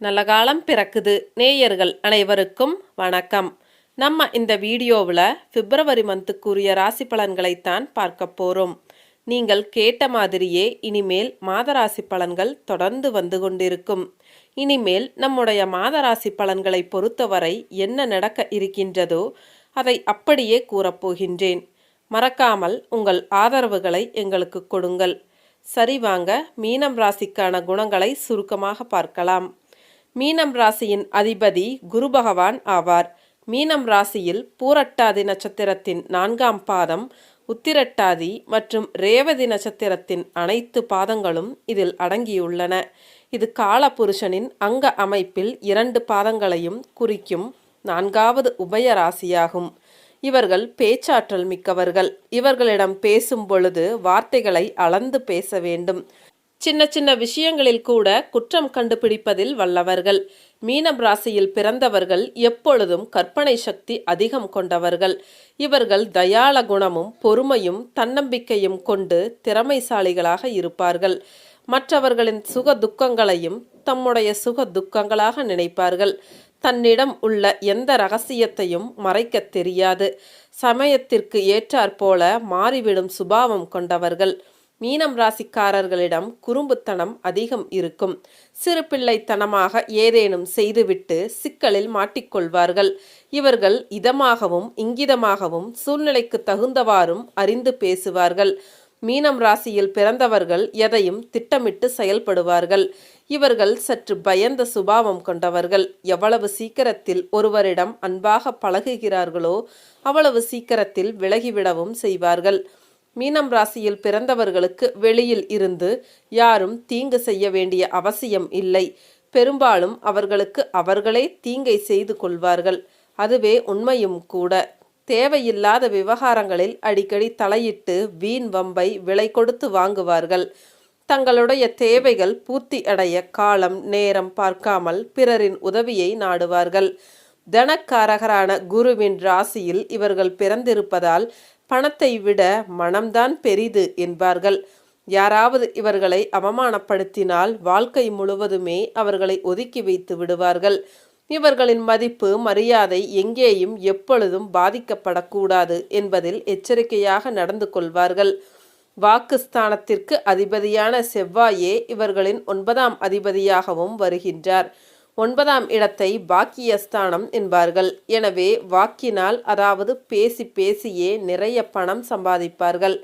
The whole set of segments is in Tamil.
நல்ல காலம் பிறக்குது. நேயர்கள் அனைவருக்கும் வணக்கம். நம்ம இந்த வீடியோவில் பிப்ரவரி மந்த்துக்குரிய ராசி பலன்களைத்தான் பார்க்க போகிறோம். நீங்கள் கேட்ட மாதிரியே இனிமேல் மாத ராசி பலன்கள் தொடர்ந்து வந்து கொண்டிருக்கும். இனிமேல் நம்முடைய மாத ராசி பலன்களை பொறுத்தவரை என்ன நடக்க இருக்கின்றதோ அதை அப்படியே கூறப்போகின்றேன். மறக்காமல் உங்கள் ஆதரவுகளை எங்களுக்கு கொடுங்கள். சரி, வாங்க மீனம் ராசிக்கான குணங்களை சுருக்கமாக பார்க்கலாம். மீனம் ராசியின் அதிபதி குரு பகவான் ஆவார். மீனம் ராசியில் பூரட்டாதி நட்சத்திரத்தின் 4ஆம் பாதம், உத்திரட்டாதி மற்றும் ரேவதி நட்சத்திரத்தின் அனைத்து பாதங்களும் இதில் அடங்கியுள்ளன. இது காலபுருஷனின் அங்க அமைப்பில் 2 பாதங்களையும் குறிக்கும் 4வது உபய ராசியாகும். இவர்கள் பேச்சாற்றல் மிக்கவர்கள். இவர்களிடம் பேசும் பொழுது வார்த்தைகளை அளந்து பேச வேண்டும். சின்ன சின்ன விஷயங்களில் கூட குற்றம் கண்டுபிடிப்பதில் வல்லவர்கள். மீனம் ராசியில் பிறந்தவர்கள் எப்பொழுதும் கற்பனை சக்தி அதிகம் கொண்டவர்கள். இவர்கள் தயாள குணமும் பொறுமையும் தன்னம்பிக்கையும் கொண்டு திறமைசாலிகளாக இருப்பார்கள். மற்றவர்களின் சுக துக்கங்களையும் தம்முடைய சுக துக்கங்களாக நினைப்பார்கள். தன்னிடம் உள்ள எந்த ரகசியத்தையும் மறைக்க தெரியாது. சமயத்திற்கு ஏற்றாற்போல மாறிவிடும் சுபாவம் கொண்டவர்கள். மீனம் ராசிக்காரர்களிடம் குறும்புத்தனம் அதிகம் இருக்கும். சிறு பிள்ளைத்தனமாக ஏதேனும் செய்துவிட்டு சிக்கலில் மாட்டிக்கொள்வார்கள். இவர்கள் இதமாகவும் இங்கிதமாகவும் சூழ்நிலைக்கு தகுந்தவாறும் அறிந்து பேசுவார்கள். மீனம் ராசியில் பிறந்தவர்கள் எதையும் திட்டமிட்டு செயல்படுவார்கள். இவர்கள் சற்று பயந்த சுபாவம் கொண்டவர்கள். எவ்வளவு சீக்கிரத்தில் ஒருவரிடம் அன்பாக பழகுகிறார்களோ அவ்வளவு சீக்கிரத்தில் விலகிவிடவும் செய்வார்கள். மீனம் ராசியில் பிறந்தவர்களுக்கு வெளியில் இருந்து யாரும் தீங்கு செய்ய வேண்டிய அவசியம் இல்லை. பெரும்பாலும் அவர்களுக்கு அவர்களே தீங்கை செய்து கொள்வார்கள். அதுவே உண்மையும் கூட. தேவையில்லாத விவகாரங்களில் அடிக்கடி தலையிட்டு வீண் வம்பை விலை கொடுத்து வாங்குவார்கள். தங்களுடைய தேவைகள் பூர்த்தி அடைய காலம் நேரம் பார்க்காமல் பிறரின் உதவியை நாடுவார்கள். தனக்காரகரான குருவின் ராசியில் இவர்கள் பிறந்திருப்பதால் பணத்தை விட மனம்தான் பெரிது என்பார்கள். யாராவது இவர்களை அவமானப்படுத்தினால் வாழ்க்கை முழுவதுமே அவர்களை ஒதுக்கி வைத்து விடுவார்கள். இவர்களின் மதிப்பு மரியாதை எங்கேயும் எப்பொழுதும் பாதிக்கப்படக்கூடாது என்பதில் எச்சரிக்கையாக நடந்து கொள்வார்கள். வாக்குஸ்தானத்திற்கு அதிபதியான செவ்வாயே இவர்களின் 9ஆம் அதிபதியாகவும் வருகின்றார். 9ஆம் இடத்தை பாக்கியஸ்தானம் என்பார்கள். எனவே வாக்கினால், அதாவது பேசி பேசியே நிறைய பணம் சம்பாதிப்பார்கள்.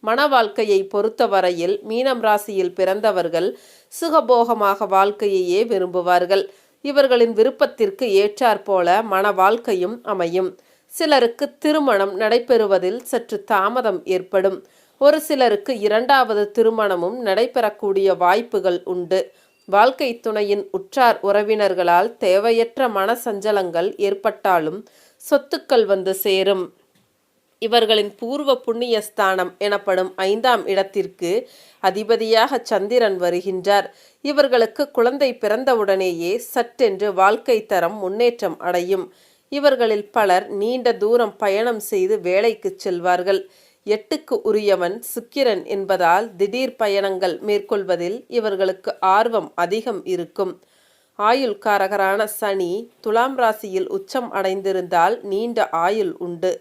மன வாழ்க்கையை பொறுத்தவரையில் மீனம் ராசியில் பிறந்தவர்கள் சுகபோகமாக வாழ்க்கையையே விரும்புவார்கள். இவர்களின் விருப்பத்திற்கு ஏற்றாற்போல மன வாழ்க்கையும் அமையும். சிலருக்கு திருமணம் நடைபெறுவதில் சற்று தாமதம் ஏற்படும். ஒரு சிலருக்கு 2வது திருமணமும் நடைபெறக்கூடிய வாய்ப்புகள் உண்டு. வாழ்க்கை துணையின் உற்றார் உறவினர்களால் தேவையற்ற மன சஞ்சலங்கள் ஏற்பட்டாலும் சொத்துக்கள் வந்து சேரும். இவர்களின் பூர்வ புண்ணிய ஸ்தானம் எனப்படும் 5ஆம் இடத்திற்கு அதிபதியாக சந்திரன் வருகின்றார். இவர்களுக்கு குழந்தை பிறந்தவுடனேயே சட்டென்று வாழ்க்கை தரம் முன்னேற்றம் அடையும். இவர்களில் பலர் நீண்ட தூரம் பயணம் செய்து வேலைக்கு செல்வார்கள். 8க்கு உரியவன் சுக்கிரன் என்பதால் திடீர் பயணங்கள் மேற்கொள்வதில் இவர்களுக்கு ஆர்வம் அதிகம் இருக்கும். ஆயுள்காரகரான சனி துலாம் ராசியில் உச்சம் அடைந்திருந்தால் நீண்ட ஆயுள் உண்டு.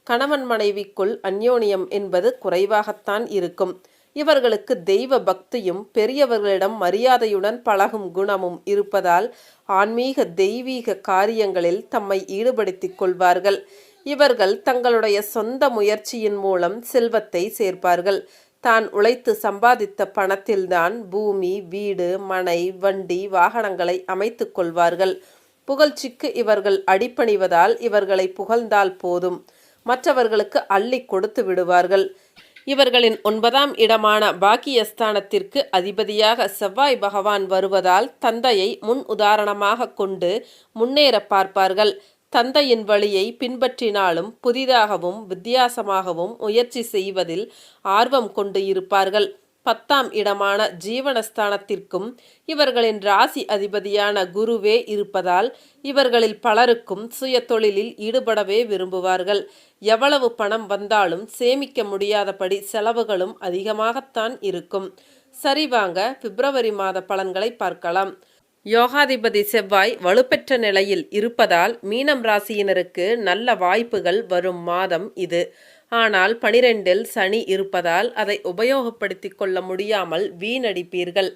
கணவன் மனைவிக்குள் அந்யோன்யம் என்பது குறைவாகத்தான் இருக்கும். இவர்களுக்கு தெய்வ பக்தியும் பெரியவர்களிடம் மரியாதையுடன் பழகும் குணமும் இருப்பதால் ஆன்மீக தெய்வீக காரியங்களில் தம்மை ஈடுபடுத்திக் கொள்வார்கள். இவர்கள் தங்களுடைய சொந்த முயற்சியின் மூலம் செல்வத்தை சேர்ப்பார்கள். தான் உழைத்து சம்பாதித்த பணத்தில்தான் பூமி, வீடு, மனை, வண்டி, வாகனங்களை அமைத்து கொள்வார்கள். புகழ்ச்சிக்கு இவர்கள் அடிபணிவதால் இவர்களை புகழ்ந்தால் போதும், மற்றவர்களுக்கு அள்ளி கொடுத்து விடுவார்கள். இவர்களின் 9ஆம் இடமான பாக்கியஸ்தானத்திற்கு அதிபதியாக செவ்வாய் பகவான் வருவதால் தந்தையை முன் உதாரணமாக கொண்டு முன்னேற பார்ப்பார்கள். தந்தையின் வழியை பின்பற்றினாலும் புதிதாகவும் வித்தியாசமாகவும் முயற்சி செய்வதில் ஆர்வம் கொண்டு இருப்பார்கள். 10ஆம் இடமான ஜீவனஸ்தானத்திற்கும் இவர்களின் ராசி அதிபதியான குருவே இருப்பதால் இவர்களில் பலருக்கும் சுய தொழிலில் ஈடுபடவே விரும்புவார்கள். எவ்வளவு பணம் வந்தாலும் சேமிக்க முடியாதபடி செலவுகளும் அதிகமாகத்தான் இருக்கும். சரி, வாங்க பிப்ரவரி மாத பலன்களை பார்க்கலாம். யோகாதிபதி செவ்வாய் வலுப்பெற்ற நிலையில் இருப்பதால் மீனம் ராசியினருக்கு நல்ல வாய்ப்புகள் வரும் மாதம் இது. ஆனால் 12இல் சனி இருப்பதால் அதை உபயோகப்படுத்திக் கொள்ள முடியாமல் வீணடிப்பீர்கள்.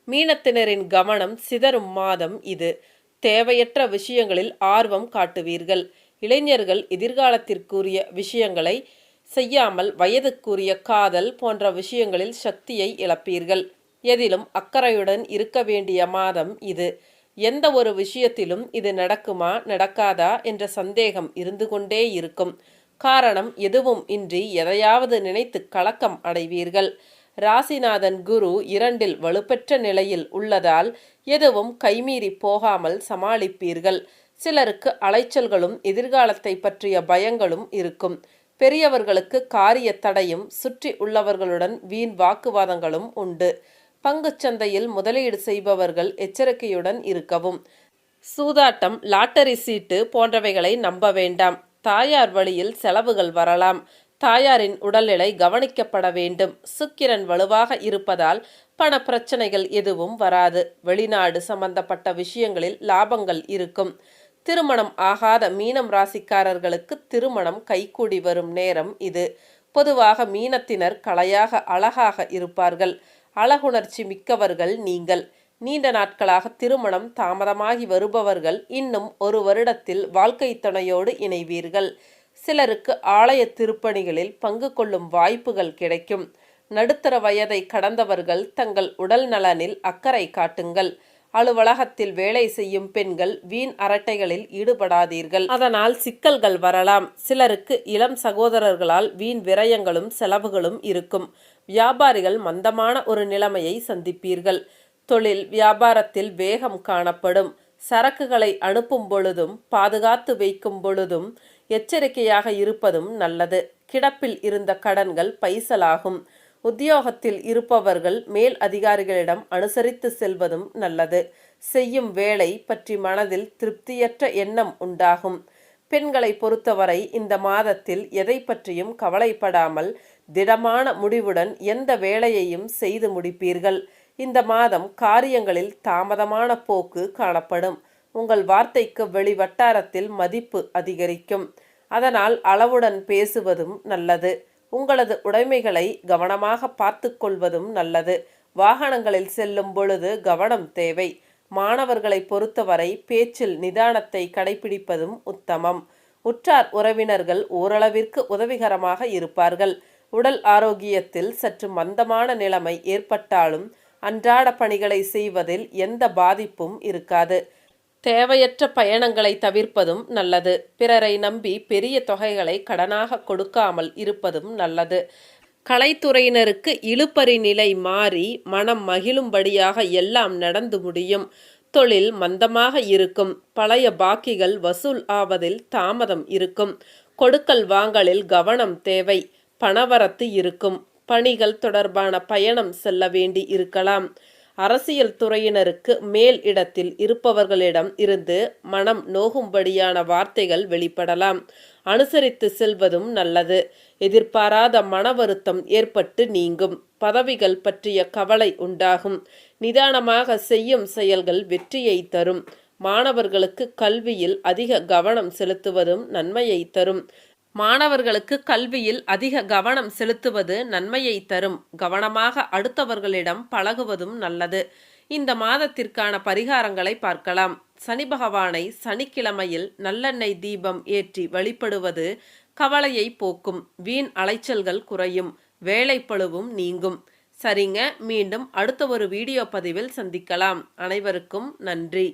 மீனத்தினரின் கவனம் சிதறும் மாதம் இது. தேவையற்ற விஷயங்களில் ஆர்வம் காட்டுவீர்கள். இளைஞர்கள் எதிர்காலத்திற்குரிய விஷயங்களை செய்யாமல் வயதுக்குரிய காதல் போன்ற விஷயங்களில் சக்தியை இழப்பீர்கள். எதிலும் அக்கறையுடன் இருக்க வேண்டிய மாதம் இது. எந்த ஒரு விஷயத்திலும் இது நடக்குமா நடக்காதா என்ற சந்தேகம் இருந்து கொண்டே இருக்கும். காரணம் எதுவும் இன்றி எதையாவது நினைத்து கலக்கம் அடைவீர்கள். ராசிநாதன் குரு 2இல் வலுப்பெற்ற நிலையில் உள்ளதால் எதுவும் கைமீறி போகாமல் சமாளிப்பீர்கள். சிலருக்கு அலைச்சல்களும் எதிர்காலத்தை பற்றிய பயங்களும் இருக்கும். பெரியவர்களுக்கு காரிய தடையும் சுற்றி உள்ளவர்களுடன் வீண் வாக்குவாதங்களும் உண்டு. பங்குச்சந்தையில் முதலீடு செய்பவர்கள் எச்சரிக்கையுடன் இருக்கவும். சூதாட்டம், லாட்டரி சீட்டு போன்றவைகளை நம்ப வேண்டாம். தாயார் வழியில் செலவுகள் வரலாம். தாயாரின் உடல்நிலை கவனிக்கப்பட வேண்டும். சுக்கிரன் வலுவாக இருப்பதால் பண பிரச்சனைகள் எதுவும் வராது. வெளிநாடு சம்பந்தப்பட்ட விஷயங்களில் லாபங்கள் இருக்கும். திருமணம் ஆகாத மீனம் ராசிக்காரர்களுக்கு திருமணம் கைகூடி வரும் நேரம் இது. பொதுவாக மீனத்தினர் கலையாக அழகாக இருப்பார்கள். அழகுணர்ச்சி மிக்கவர்கள் நீங்கள். நீண்ட நாட்களாக திருமணம் தாமதமாகி வருபவர்கள் இன்னும் 1 வருடத்தில் வாழ்க்கை துணையோடு இணைவீர்கள். சிலருக்கு ஆலய திருப்பணிகளில் பங்கு கொள்ளும் வாய்ப்புகள் கிடைக்கும். நடுத்தர வயதை கடந்தவர்கள் தங்கள் உடல் நலனில் அக்கறை காட்டுங்கள். அலுவலகத்தில் வேலை செய்யும் பெண்கள் வீண் அரட்டைகளில் ஈடுபடாதீர்கள். அதனால் சிக்கல்கள் வரலாம். சிலருக்கு இளம் சகோதரர்களால் வீண் விரயங்களும் செலவுகளும் இருக்கும். வியாபாரிகள் மந்தமான ஒரு நிலைமையை சந்திப்பீர்கள். தொழில் வியாபாரத்தில் வேகம் காணப்படும். சரக்குகளை அனுப்பும் பொழுதும் பாதுகாத்து வைக்கும் பொழுதும் எச்சரிக்கையாக இருப்பதும் நல்லது. கிடப்பில் இருந்த கடன்கள் பைசலாகும். உத்தியோகத்தில் இருப்பவர்கள் மேல் அதிகாரிகளிடம் அனுசரித்து செல்வதும் நல்லது. செய்யும் வேலை பற்றி மனதில் திருப்தியற்ற எண்ணம் உண்டாகும். பெண்களை பொறுத்தவரை இந்த மாதத்தில் எதை பற்றியும் கவலைப்படாமல் திடமான முடிவுடன் எந்த வேலையையும் செய்து முடிப்பீர்கள். இந்த மாதம் காரியங்களில் தாமதமான போக்கு காணப்படும். உங்கள் வார்த்தைக்கு வெளி வட்டாரத்தில் மதிப்பு அதிகரிக்கும். அதனால் அளவுடன் பேசுவதும் நல்லது. உங்களது உடைமைகளை கவனமாக பார்த்து கொள்வதும் நல்லது. வாகனங்களில் செல்லும் பொழுது கவனம் தேவை. மாணவர்களை பொறுத்தவரை பேச்சில் நிதானத்தை கடைபிடிப்பதும் உத்தமம். உற்றார் உறவினர்கள் ஓரளவிற்கு உதவிகரமாக இருப்பார்கள். உடல் ஆரோக்கியத்தில் சற்று மந்தமான நிலைமை ஏற்பட்டாலும் அன்றாட பணிகளை செய்வதில் எந்த பாதிப்பும் இருக்காது. தேவையற்ற பயணங்களை தவிர்ப்பதும் நல்லது. பிறரை நம்பி பெரிய தொகைகளை கடனாக கொடுக்காமல் இருப்பதும் நல்லது. கலைத்துறையினருக்கு இழுபறி நிலை மாறி மனம் மகிழும்படியாக எல்லாம் நடந்து முடியும். தொழில் மந்தமாக இருக்கும். பழைய பாக்கிகள் வசூல் ஆவதில் தாமதம் இருக்கும். கொடுக்கல் வாங்கலில் கவனம் தேவை. பணவரத்து இருக்கும். பணிகள் தொடர்பான பயணம் செல்ல வேண்டி இருக்கலாம். அரசியல் துறையினருக்கு மேல் இடத்தில் இருப்பவர்களிடம் இருந்து மனம் நோகும்படியான வார்த்தைகள் வெளிப்படலாம். அனுசரித்து செல்வதும் நல்லது. எதிர்பாராத மன வருத்தம் ஏற்பட்டு நீங்கும். பதவிகள் பற்றிய கவலை உண்டாகும். நிதானமாக செய்யும் செயல்கள் வெற்றியை தரும். மாணவர்களுக்கு கல்வியில் அதிக கவனம் செலுத்துவதும் நன்மையை தரும். நன்மையை தரும். கவனமாக அடுத்தவர்களிடம் பழகுவதும் நல்லது. இந்த மாதத்திற்கான பரிகாரங்களை பார்க்கலாம். சனி பகவானை சனிக்கிழமையில் நல்லெண்ணெய் தீபம் ஏற்றி வழிபடுவது கவலையை போக்கும். வீண் அலைச்சல்கள் குறையும். வேலைப்பளுவும் நீங்கும். சரிங்க, மீண்டும் அடுத்த ஒரு வீடியோ பதிவில் சந்திக்கலாம். அனைவருக்கும் நன்றி.